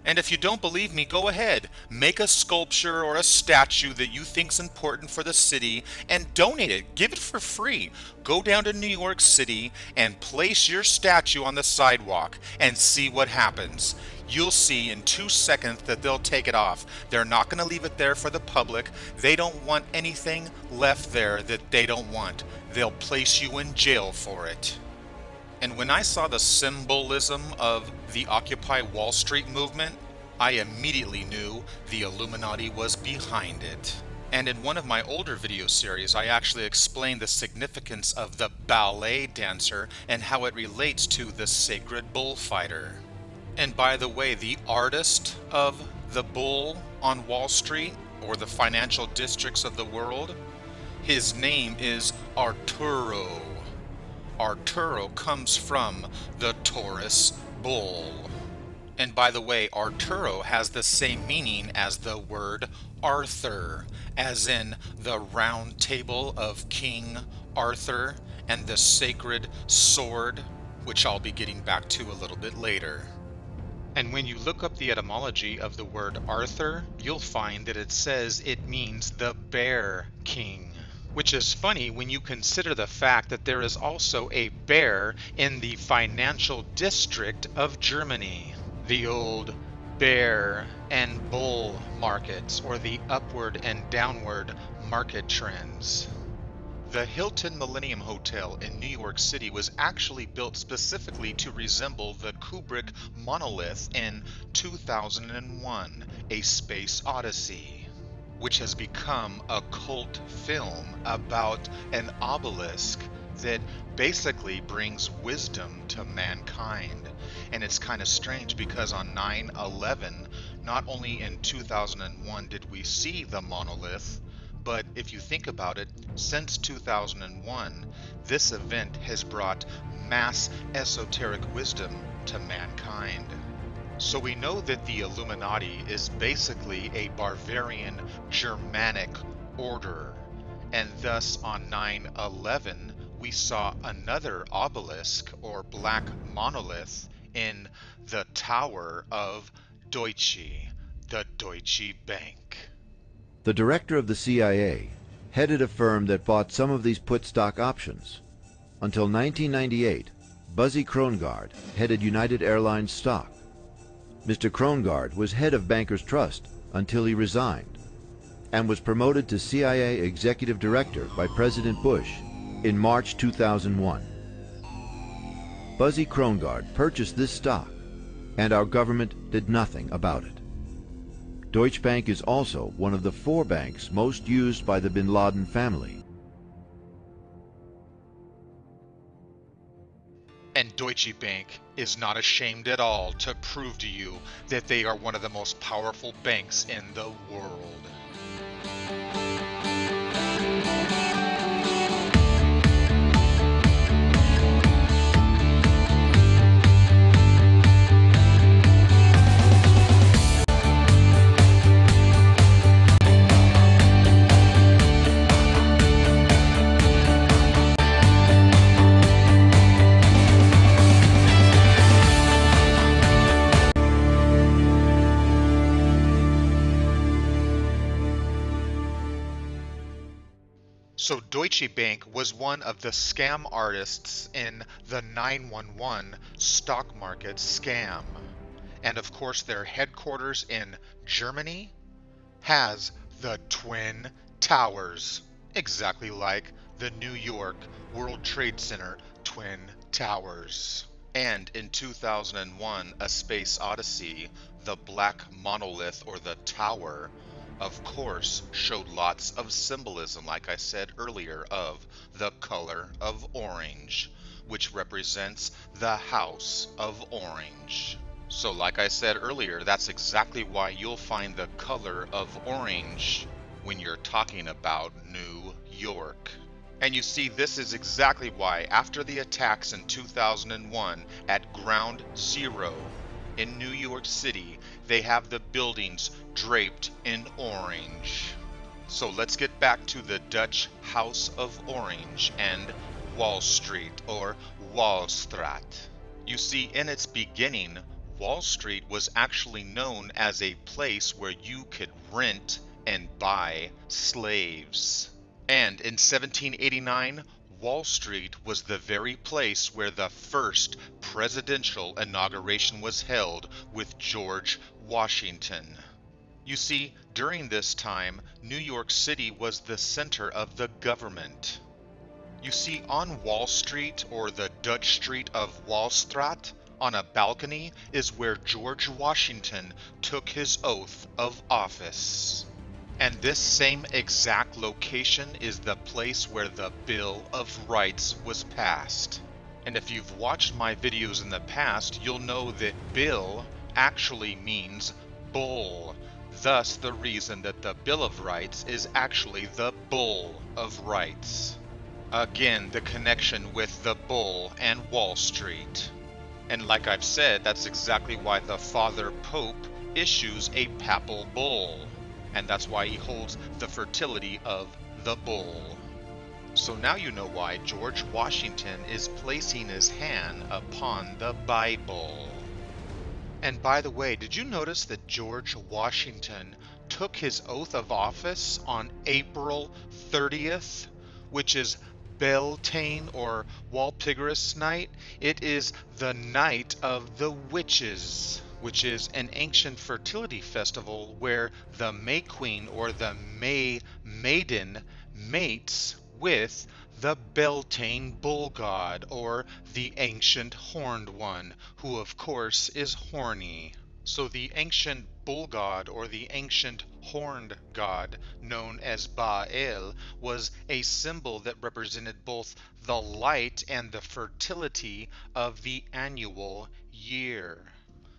And if you don't believe me, go ahead. Make a sculpture or a statue that you think's important for the city and donate it. Give it for free. Go down to New York City and place your statue on the sidewalk and see what happens. You'll see in 2 seconds that they'll take it off. They're not going to leave it there for the public. They don't want anything left there that they don't want. They'll place you in jail for it. And when I saw the symbolism of the Occupy Wall Street movement, I immediately knew the Illuminati was behind it. And in one of my older video series, I actually explained the significance of the ballet dancer and how it relates to the sacred bullfighter. And by the way, the artist of the bull on Wall Street, or the financial districts of the world, his name is Arturo. Arturo comes from the Taurus bull. And by the way, Arturo has the same meaning as the word Arthur, as in the round table of King Arthur and the sacred sword, which I'll be getting back to a little bit later. And when you look up the etymology of the word Arthur, you'll find that it says it means the bear king. Which is funny when you consider the fact that there is also a bear in the financial district of Germany. The old bear and bull markets, or the upward and downward market trends. The Hilton Millennium Hotel in New York City was actually built specifically to resemble the Kubrick monolith in 2001, A Space Odyssey, which has become a cult film about an obelisk that basically brings wisdom to mankind. And it's kind of strange because on 9/11, not only in 2001 did we see the monolith, but if you think about it, since 2001, this event has brought mass esoteric wisdom to mankind. So we know that the Illuminati is basically a barbarian Germanic order, and thus on 9/11 we saw another obelisk or black monolith in the Tower of Deutsche, the Deutsche Bank. The director of the CIA headed a firm that bought some of these put stock options. Until 1998, Buzzy Krongard headed United Airlines stock. Mr. Krongard was head of Bankers Trust until he resigned and was promoted to CIA Executive Director by President Bush in March 2001. Buzzy Krongard purchased this stock, and our government did nothing about it. Deutsche Bank is also one of the 4 banks most used by the bin Laden family. And Deutsche Bank is not ashamed at all to prove to you that they are one of the most powerful banks in the world. So Deutsche Bank was one of the scam artists in the 911 stock market scam. And of course their headquarters in Germany has the Twin Towers, exactly like the New York World Trade Center Twin Towers. And in 2001, A Space Odyssey, the black monolith or the tower, of course, showed lots of symbolism, like I said earlier, of the color of orange, which represents the House of Orange. So like I said earlier, that's exactly why you'll find the color of orange when you're talking about New York. And you see, this is exactly why, after the attacks in 2001 at Ground Zero in New York City, they have the buildings draped in orange. So let's get back to the Dutch House of Orange and Wall Street, or Wallstraat. You see, in its beginning, Wall Street was actually known as a place where you could rent and buy slaves. And in 1789, Wall Street was the very place where the first presidential inauguration was held with George Washington. You see, during this time, New York City was the center of the government. You see, on Wall Street, or the Dutch street of Wallstraat, on a balcony is where George Washington took his oath of office. And this same exact location is the place where the Bill of Rights was passed. And if you've watched my videos in the past, you'll know that Bill actually means bull. Thus, the reason that the Bill of Rights is actually the Bull of Rights. Again, the connection with the bull and Wall Street. And like I've said, that's exactly why the Father Pope issues a papal bull. And that's why he holds the fertility of the bull. So now you know why George Washington is placing his hand upon the Bible. And by the way, did you notice that George Washington took his oath of office on April 30th, which is Beltane or Walpurgis night? It is the night of the witches, which is an ancient fertility festival where the May Queen or the May Maiden mates with the Beltane bull god, or the ancient horned one, who of course is horny. So the ancient bull god, or the ancient horned god, known as Baal, was a symbol that represented both the light and the fertility of the annual year.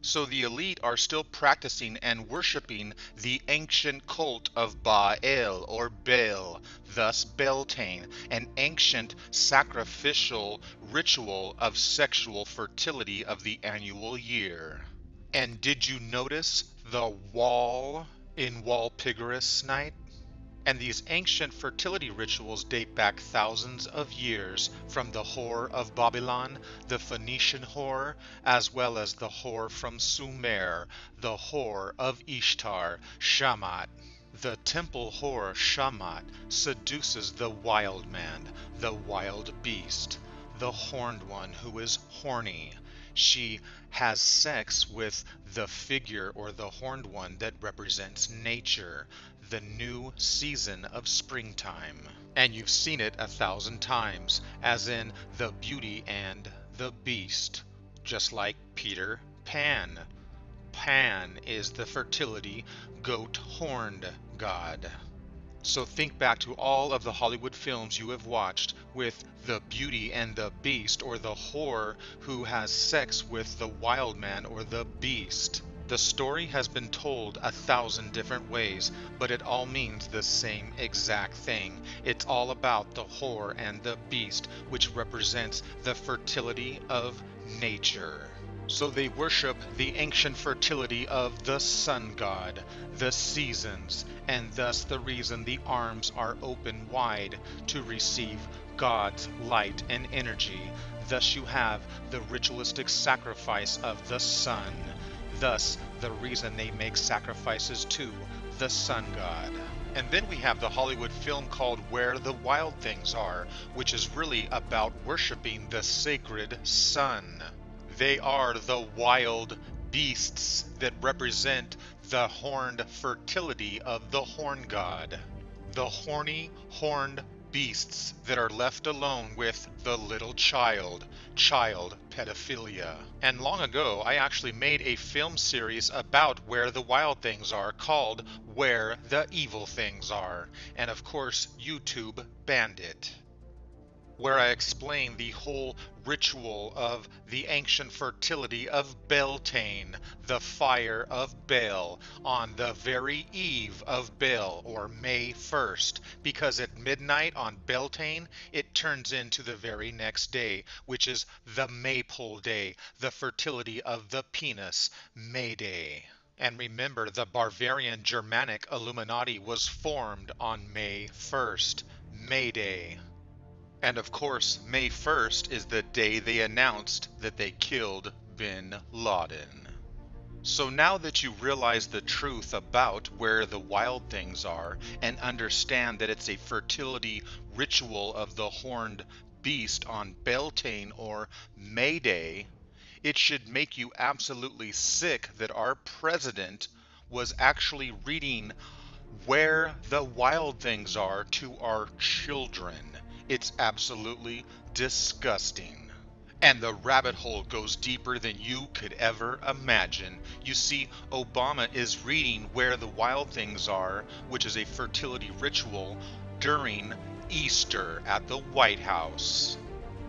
So the elite are still practicing and worshiping the ancient cult of Baal or Baal, thus Beltane, an ancient sacrificial ritual of sexual fertility of the annual year. And did you notice the wall in Walpurgis night? And these ancient fertility rituals date back thousands of years, from the whore of Babylon, the Phoenician whore, as well as the whore from Sumer, the whore of Ishtar, Shamat. The temple whore Shamat seduces the wild man, the wild beast, the horned one who is horny. She has sex with the figure or the horned one that represents nature, the new season of springtime. And you've seen it 1,000 times, as in the Beauty and the Beast, just like Peter Pan. Pan is the fertility goat-horned god. So think back to all of the Hollywood films you have watched with the Beauty and the Beast, or the whore who has sex with the wild man or the beast. The story has been told 1,000 different ways, but it all means the same exact thing. It's all about the whore and the beast, which represents the fertility of nature. So they worship the ancient fertility of the sun god, the seasons, and thus the reason the arms are open wide to receive God's light and energy. Thus you have the ritualistic sacrifice of the sun. Thus the reason they make sacrifices to the sun god. And then we have the Hollywood film called Where the Wild Things Are, which is really about worshiping the sacred sun. They are the wild beasts that represent the horned fertility of the horn god. The horny, horned beasts that are left alone with the little child pedophilia. And long ago, I actually made a film series about Where the Wild Things Are called Where the Evil Things Are. And of course, YouTube banned it, where I explain the whole ritual of the ancient fertility of Beltane, the fire of Baal, on the very eve of Baal, or May 1st, because at midnight on Beltane, it turns into the very next day, which is the Maypole Day, the fertility of the penis, May Day. And remember, the Bavarian Germanic Illuminati was formed on May 1st, May Day. And of course, May 1st is the day they announced that they killed bin Laden. So now that you realize the truth about where the wild things are and understand that it's a fertility ritual of the horned beast on Beltane or May Day, it should make you absolutely sick that our president was actually reading where the wild things are to our children. It's absolutely disgusting. And the rabbit hole goes deeper than you could ever imagine. You see, Obama is reading Where the Wild Things Are, which is a fertility ritual, during Easter at the White House.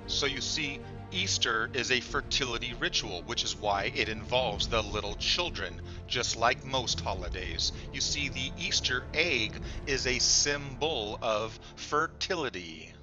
So you see, Easter is a fertility ritual, which is why it involves the little children, just like most holidays. You see, the Easter egg is a symbol of fertility.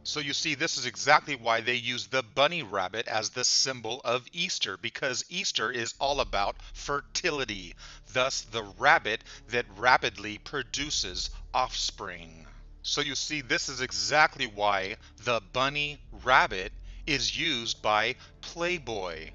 So you see, this is exactly why they use the bunny rabbit as the symbol of Easter, because Easter is all about fertility, thus the rabbit that rapidly produces offspring. So you see, this is exactly why the bunny rabbit is used by Playboy.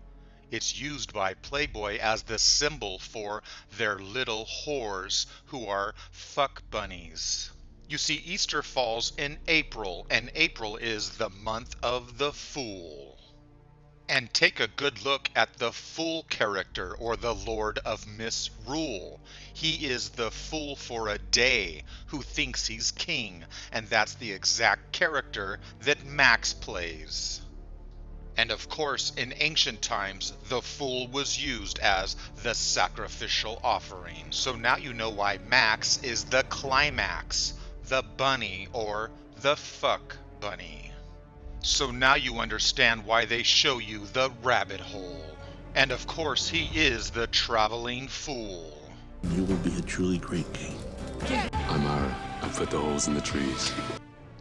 It's used by Playboy as the symbol for their little whores who are fuck bunnies. You see, Easter falls in April, and April is the month of the Fool. And take a good look at the Fool character, or the Lord of Misrule. He is the fool for a day who thinks he's king, and that's the exact character that Max plays. And of course, in ancient times, the fool was used as the sacrificial offering. So now you know why Max is the climax, the bunny, or the fuck bunny. So now you understand why they show you the rabbit hole. And of course, he is the traveling fool. You will be a truly great king. I'm Ira. I put the holes in the trees.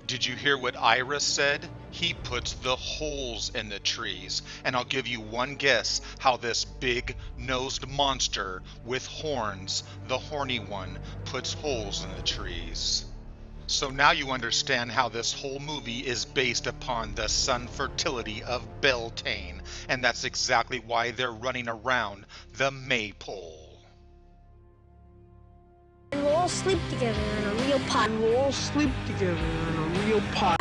Did you hear what Ira said? He puts the holes in the trees. And I'll give you one guess how this big-nosed monster with horns, the horny one, puts holes in the trees. So now you understand how this whole movie is based upon the sun fertility of Beltane. And that's exactly why they're running around the maypole. And we'll all sleep together in a real pot. We'll all sleep together in a real pot.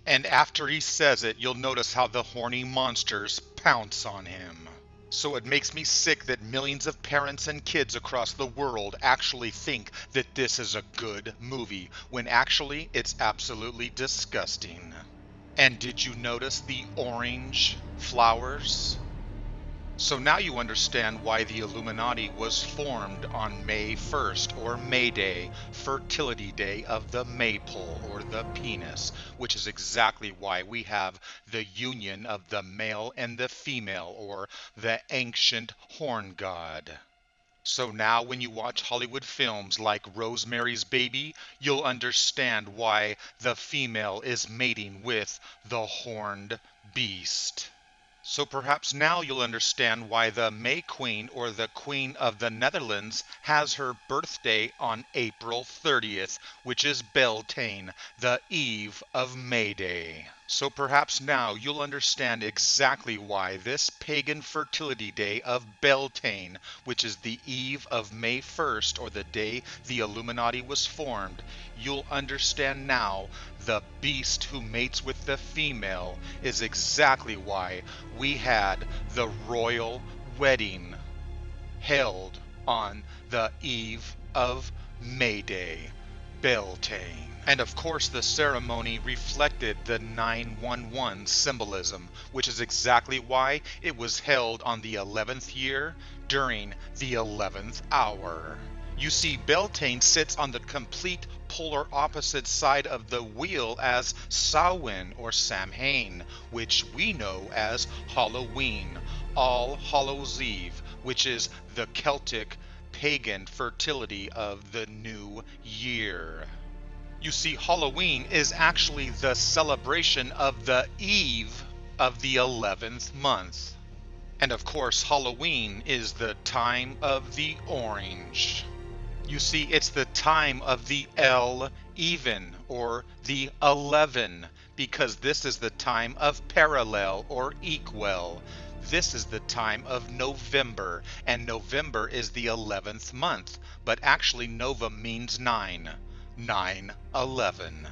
And after he says it, you'll notice how the horny monsters pounce on him. So it makes me sick that millions of parents and kids across the world actually think that this is a good movie, when actually it's absolutely disgusting. And did you notice the orange flowers? So now you understand why the Illuminati was formed on May 1st, or May Day, fertility day of the maypole, or the penis, which is exactly why we have the union of the male and the female, or the ancient horn god. So now when you watch Hollywood films like Rosemary's Baby, you'll understand why the female is mating with the horned beast. So perhaps now you'll understand why the May Queen, or the Queen of the Netherlands, has her birthday on April 30th, which is Beltane, the eve of May Day. So perhaps now you'll understand exactly why this pagan fertility day of Beltane, which is the eve of May 1st, or the day the Illuminati was formed, you'll understand now the beast who mates with the female is exactly why we had the royal wedding held on the eve of May Day, Beltane. And of course the ceremony reflected the 911 symbolism, which is exactly why it was held on the 11th year during the 11th hour. You see, Beltane sits on the complete polar opposite side of the wheel as Samhain, or Samhain, which we know as Halloween, All Hallows Eve, which is the Celtic pagan fertility of the new year. You see, Halloween is actually the celebration of the eve of the 11th month. And of course, Halloween is the time of the orange. You see, it's the time of the even, or the 11, because this is the time of parallel, or equal. This is the time of November, and November is the 11th month, but actually Nova means 9. 9/11.